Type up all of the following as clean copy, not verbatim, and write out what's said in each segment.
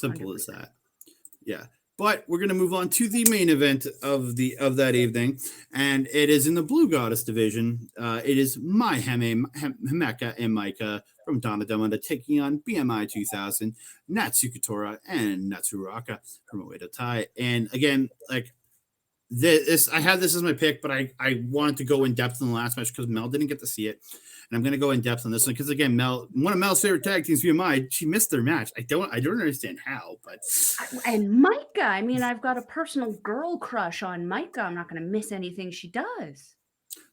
Simple as that. Yeah. But we're going to move on to the main event of that evening, and it is in the Blue Goddess division. It is Himeka and Maika from Donna Demanda taking on BMI 2000, Natsuko Tora and Natsuko Ruaka from Oedo Tai. And again, like this, I had this as my pick, but I wanted to go in depth in the last match because Mel didn't get to see it. And I'm going to go in depth on this one because again, one of Mel's favorite tag teams, BMI, she missed their match. I don't understand how, but and Maika, I mean, I've got a personal girl crush on Maika. I'm not going to miss anything she does.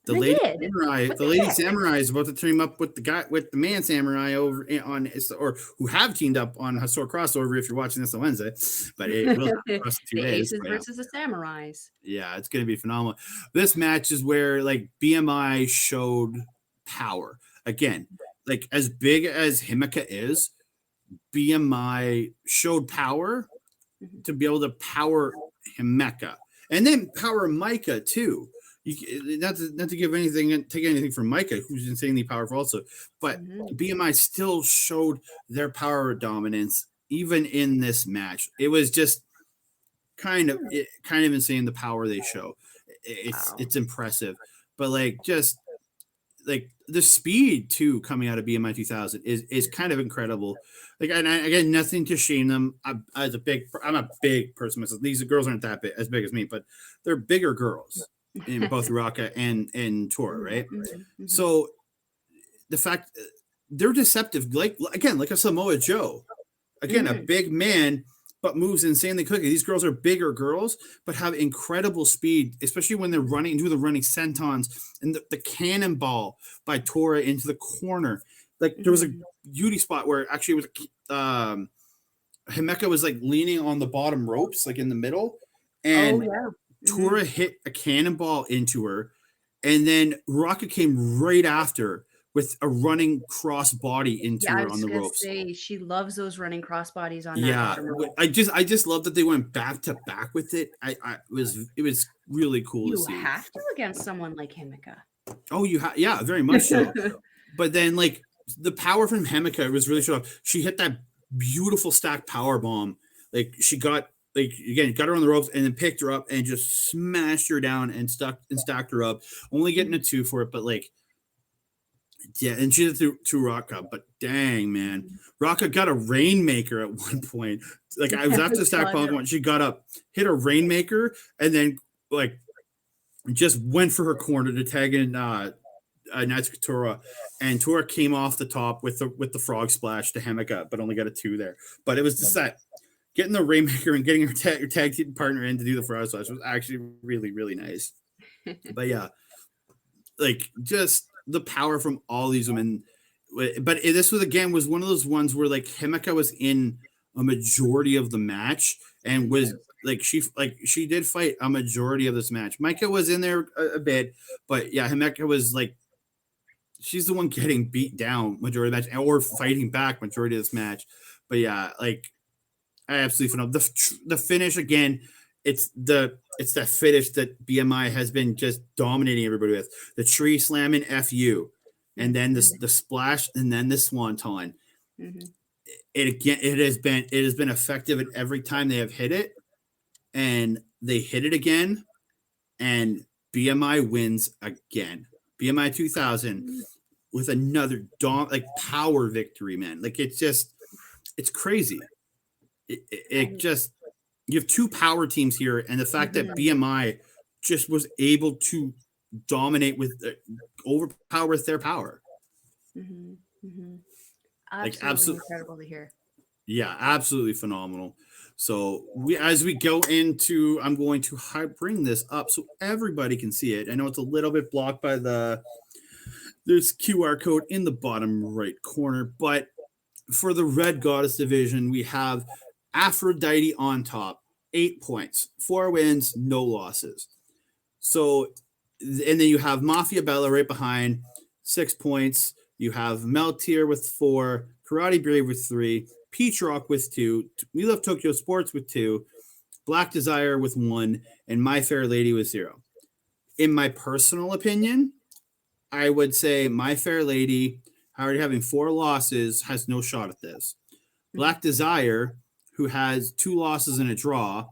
The lady samurai is about to team up with the man samurai over on or who have teamed up on Hasor crossover. If you're watching this on Wednesday, but it will happen across 2 days. Aces versus the samurais. Yeah, it's going to be phenomenal. This match is where like BMI showed power again. Like as big as Himeka is, BMI showed power to be able to power Himeka and then power Maika too. Not to give anything, take anything from Maika, who's insanely powerful also, but BMI still showed their power dominance even in this match. It was just kind of insane the power they show. It's impressive, but like just like the speed too coming out of BMI 2000 is kind of incredible. Like, and again, nothing to shame them. I'm a big person myself. These girls aren't that big, as big as me, but they're bigger girls in both Ruaka and Tora, right? So the fact they're deceptive, like a Samoa Joe, again, a big man but moves insanely quickly. These girls are bigger girls, but have incredible speed, especially when they're running, do the running sentons and the cannonball by Tora into the corner. Like there was a beauty spot where actually it was Himeka was like leaning on the bottom ropes, like in the middle, and Tora hit a cannonball into her, and then Ruaka came right after with a running cross body into her on the ropes. She loves those running cross bodies on that. Yeah, I just love that they went back to back with it. It was really cool to see. You have to against someone like Himeka. Oh, yeah, very much so. But then like the power from Himeka was really showing up. She hit that beautiful stacked power bomb. Like she got her on the ropes and then picked her up and just smashed her down and stacked her up. Only getting a 2 for it, but like. Yeah, and she did to Ruaka, but dang, man. Ruaka got a Rainmaker at one point. Like, I was after the stack one, she got up, hit a Rainmaker, and then, like, just went for her corner to tag in Natsuko Tora, and Tora came off the top with the frog splash to Himeka, but only got a 2 there. But it was just that getting the Rainmaker and getting her tag team partner in to do the frog splash was actually really, really nice. But, yeah, like, just the power from all these women, but this was one of those ones where like Himeka was in a majority of the match and was like she did fight a majority of this match. Maika was in there a bit, but yeah, Himeka was like she's the one getting beat down majority of the match or fighting back majority of this match. But yeah, like I absolutely phenomenal. The finish again. It's that finish that BMI has been just dominating everybody with the tree slamming FU, and then the splash, and then the swanton. It has been effective at every time they have hit it, and they hit it again, and BMI wins again. BMI 2000 with another power victory, man. Like it's crazy. It just. You have 2 power teams here, and the fact that BMI just was able to dominate overpower with their power. Absolutely incredible to hear. Yeah, absolutely phenomenal. So as we go into, I'm going to bring this up so everybody can see it. I know it's a little bit blocked by there's QR code in the bottom right corner, but for the Red Goddess division, we have Aphrodite on top, 8 points, 4 wins, no losses. So, and then you have Mafia Bella right behind, 6 points. You have Meltier with 4, Karate Brave with 3, Peach Rock with 2, We Love Tokyo Sports with 2, Black Desire with 1, and My Fair Lady with 0. In my personal opinion, I would say My Fair Lady, already having 4 losses, has no shot at this. Black Desire, who has 2 losses and a draw,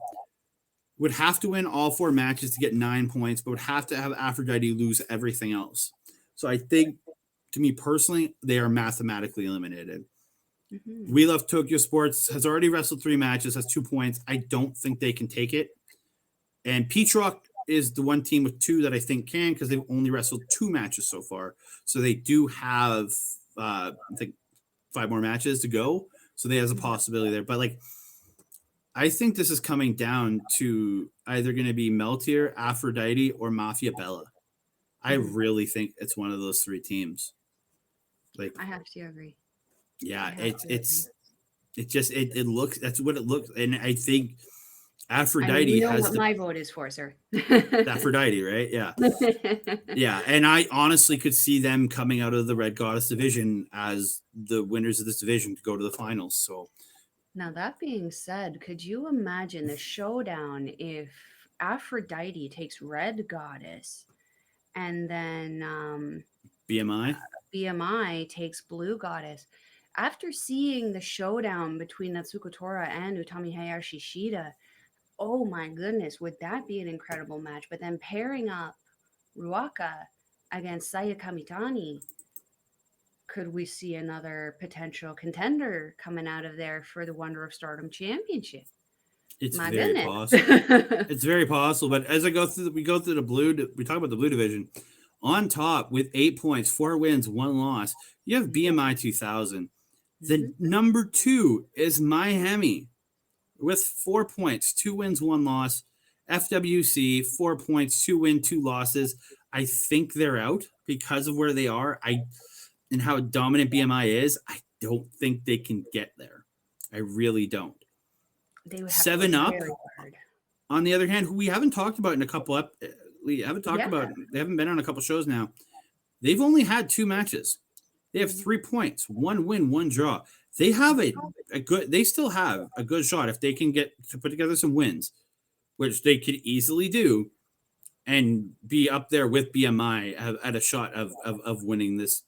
would have to win all 4 matches to get 9 points, but would have to have Aphrodite lose everything else. So I think, to me personally, they are mathematically eliminated. Mm-hmm. We Love Tokyo Sports has already wrestled 3 matches, has 2 points. I don't think they can take it. And Peatrock is the one team with 2 that I think can, because they've only wrestled 2 matches so far. So they do have, I think, 5 more matches to go. So there's a possibility there. But like, I think this is coming down to either going to be Meltier, Aphrodite, or Mafia Bella. I really think it's one of those 3 teams. Like, I have to agree. Yeah, it looks, that's what it looks, and I think Aphrodite you know has what my vote is for, sir. Aphrodite, right? Yeah. Yeah, and I honestly could see them coming out of the Red Goddess division as the winners of this division to go to the finals. So Now, that being said, could you imagine the showdown if Aphrodite takes Red Goddess and then BMI, BMI takes Blue Goddess? After seeing the showdown between Natsuko Tora and Utami Hayashi Shida, oh my goodness, would that be an incredible match? But then pairing up Ruaka against Saya Kamitani, could we see another potential contender coming out of there for the Wonder of Stardom Championship? it's My very goodness. possible. It's very possible. But as I go through, we talk about the blue division. On top with 8 points, 4 wins, 1 loss, you have BMI 2000. The number 2 is Miami with 4 points, 2 wins, 1 loss. FWC, 4 points, 2 wins, 2 losses. I think they're out because of where they are. And how dominant BMI is. I don't think they can get there. I really don't. They would have 7 to Up, very hard. on the other hand, who we haven't talked about in a couple up. We haven't talked about. They haven't been on a couple shows now. They've only had 2 matches. They have 3 points, 1 win, 1 draw. They have a good. They still have a good shot if they can get to put together some wins, which they could easily do, and be up there with BMI at a shot of winning this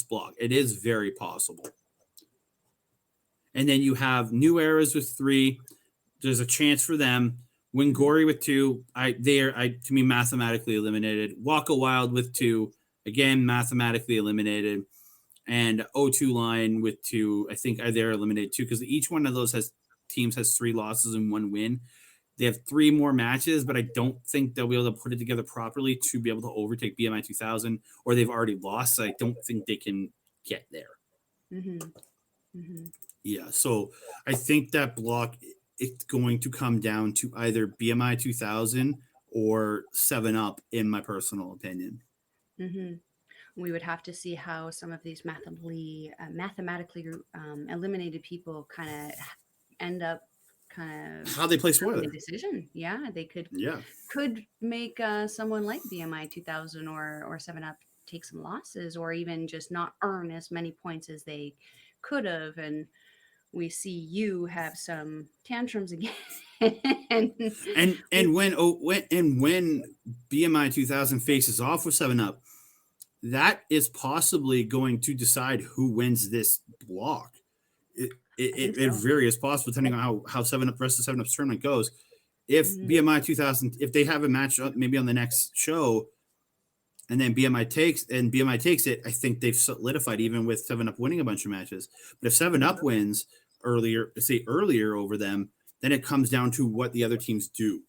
block. It is very possible. And then you have New Eras with 3. There's a chance for them. Wingori with 2. To me, mathematically eliminated. Waka Wild with 2. Again, mathematically eliminated. And O2 Line with 2. I think they're eliminated too, because each one of those teams has 3 losses and 1 win. They have 3 more matches, but I don't think they'll be able to put it together properly to be able to overtake BMI 2000, or they've already lost. So I don't think they can get there. Yeah, so I think that block, it's going to come down to either BMI 2000 or 7 Up, in my personal opinion. We would have to see how some of these mathematically eliminated people kind of end up how they place the decision. Yeah, they could make someone like BMI 2000 or 7 Up take some losses, or even just not earn as many points as they could have, and we see you have some tantrums again. and when BMI 2000 faces off with 7 Up, that is possibly going to decide who wins this block. It very is possible, depending on how 7 Up, rest of 7 Up's tournament goes. If BMI 2000, if they have a match maybe on the next show, and then BMI takes it, I think they've solidified, even with 7 Up winning a bunch of matches. But if 7 Up wins earlier over them, then it comes down to what the other teams do.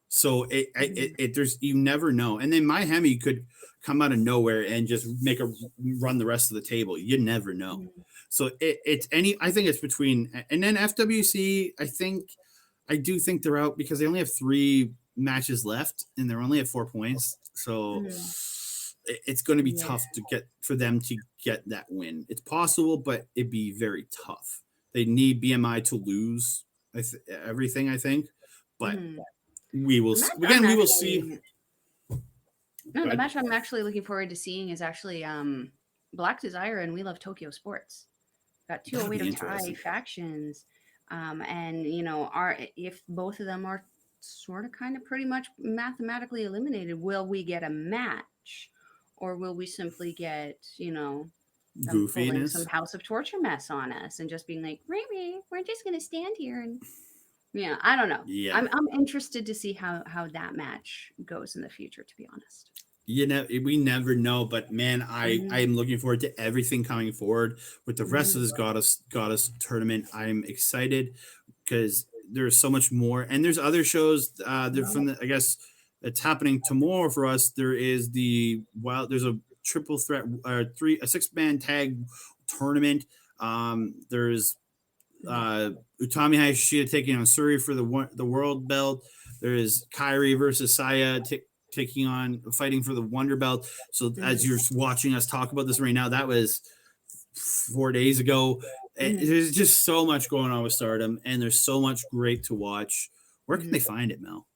So there's, you never know. And then Miami could come out of nowhere and just make a run the rest of the table. You never know. So I think it's between, and then FWC, I do think they're out because they only have 3 matches left and they're only at 4 points. So it's going to be tough for them to get that win. It's possible, but it'd be very tough. They need BMI to lose everything, I think, but we will see. Again, we will see. No, the match I'm actually looking forward to seeing is actually Black Desire and We Love Tokyo Sports. Got 2 away to tie factions, and if both of them are sort of kind of pretty much mathematically eliminated, will we get a match, or will we simply get goofiness, some House of Torture mess on us and just being like, we're just gonna stand here and Yeah, I don't know. Yeah. I'm interested to see how that match goes in the future, to be honest. You know, we never know, but man, I Mhm. am looking forward to everything coming forward with the rest of Mhm. this goddess tournament. I'm excited because there's so much more, and there's other shows. They're from the, I guess it's happening tomorrow for us. There is the there's a triple threat, a 6-man tag tournament. There's Mhm. Utami Hayashishita taking on Suri for the world belt. There is Kyrie versus Saya taking on fighting for the Wonder Belt. So as Mhm. you're watching us talk about this right now, that was 4 days ago. Mhm. There's just so much going on with Stardom, and there's so much great to watch. Where can they Mhm. find it, Mel?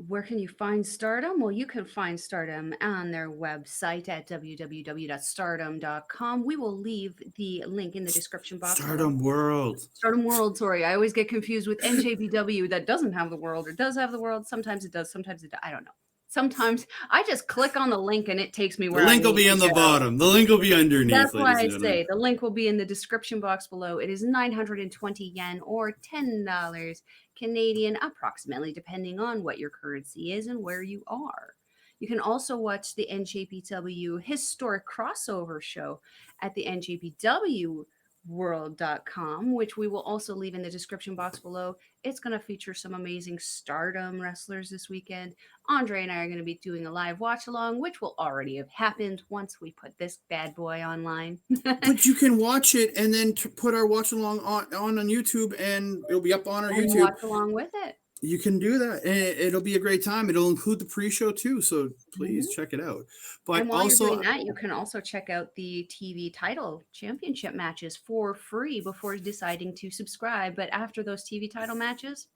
Where can you find Stardom? Well, you can find Stardom on their website at www.stardom.com. We will leave the link in the description box below. Stardom World. Stardom World, sorry. I always get confused with NJPW that doesn't have the world or does have the world. Sometimes it does, sometimes it does. I don't know. Sometimes I just click on the link and it takes me The where I link will need be to on the go. bottom. The link will be That's underneath, why ladies I and gentlemen. say the link will be in the description box below. It is 920 yen or $10 Canadian, approximately, depending on what your currency is and where you are. You can also watch the NJPW historic crossover show at the NJPW world.com, which we will also leave in the description box below. It's going to feature some amazing Stardom wrestlers this weekend. Andre and I are going to be doing a live watch along, which will already have happened once we put this bad boy online. But you can watch it and then put our watch along on YouTube, and it'll be up on our And YouTube. watch along with it. You can do that, and it'll be a great time. It'll include the pre-show too, so please Mhm. check it out. But And while you're doing also, that, you can also check out the TV title championship matches for free before deciding to subscribe. But after those TV title matches,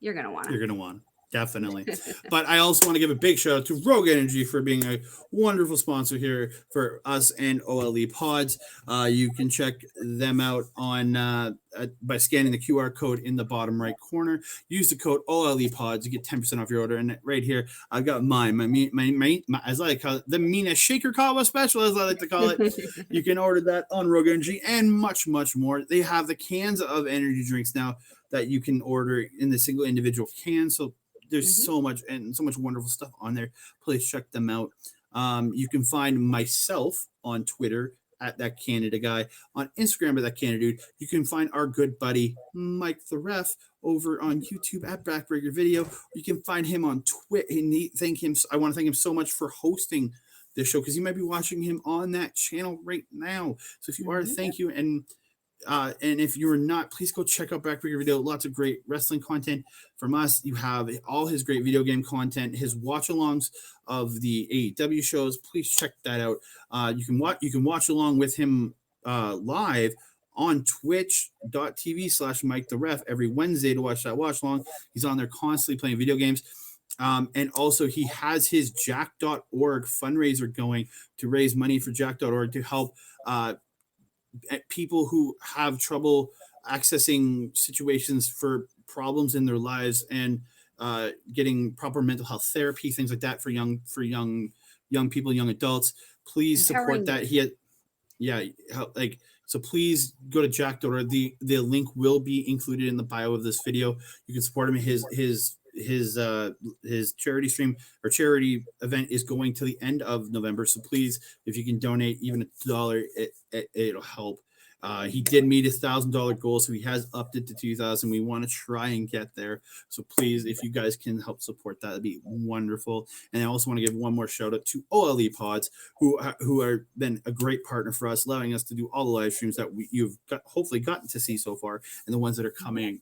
you're going to want you're gonna want definitely. to. But I also want to give a big shout out to Rogue Energy for being a wonderful sponsor here for us and OLE Pods. You can check them out on by scanning the QR code in the bottom right corner. Use the code OLE Pods, you get 10% off your order. And right here, I've got my as I like to call it, the Mina Shaker Kawa special, as I like to call it. You can order that on Rogue Energy and much, much more. They have the cans of energy drinks now that you can order in the single individual can. So there's Mhm. so much and so much wonderful stuff on there. Please check them out. You can find myself on Twitter at that Canada guy, on Instagram at that Canada dude. You can find our good buddy Mike the Ref over on YouTube at Backbreaker Video. You can find him on Twitch. I want to thank him so much for hosting this show, because you might be watching him on that channel right now. So if you are, Mhm. thank you. And if you're not, please go check out Backbreaker Video. Lots of great wrestling content from us. You have all his great video game content, his watch-alongs of the AEW shows. Please check that out. You can watch along with him live on twitch.tv/ Mike the Ref every Wednesday to watch that watch along. He's on there constantly playing video games. And also, he has his jack.org fundraiser going to raise money for jack.org to help people who have trouble accessing situations for problems in their lives, and getting proper mental health therapy, things like that for young people, young adults. Please support Empowering that. youth. Yeah, like, so please go to jack.org. The link will be included in the bio of this video. You can support him. His charity stream or charity event is going to the end of November. So please, if you can donate even $1, it'll help. He did meet his $1,000 goal, so he has upped it to 2,000. We want to try and get there. So please, if you guys can help support that, that'd be wonderful. And I also want to give one more shout out to OLE Pods, who have been a great partner for us, allowing us to do all the live streams that you've hopefully gotten to see so far, and the ones that are coming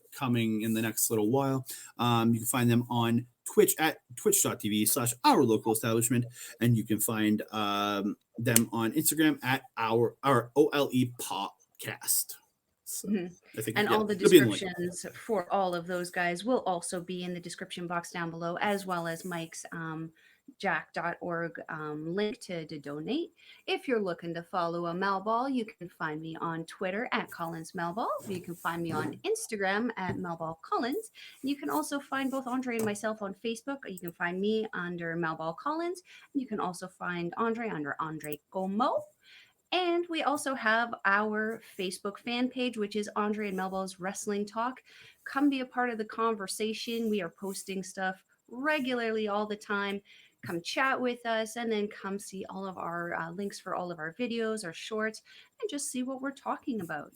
in the next little while. You can find them on Twitch at twitch.tv/ our local establishment, and you can find them on Instagram at our OLE podcast. So Mhm. I think, And yeah, all the it'll be in the link. descriptions for all of those guys will also be in the description box down below, as well as Mike's jack.org link to donate. If you're looking to follow a Melball, you can find me on Twitter at Collins Melball. You can find me on Instagram at Melball Collins. You can also find both Andre and myself on Facebook. You can find me under Melball Collins. You can also find Andre under Andre Como. And we also have our Facebook fan page, which is Andre and Melball's Wrestling Talk. Come be a part of the conversation. We are posting stuff regularly all the time. Come chat with us and then come see all of our links for all of our videos, our shorts, and just see what we're talking about.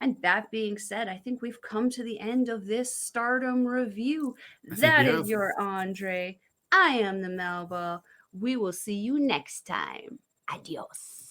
And that being said, I think we've come to the end of this Stardom review. I think we That is have. your Andre. I am the Melba. We will see you next time. Adios.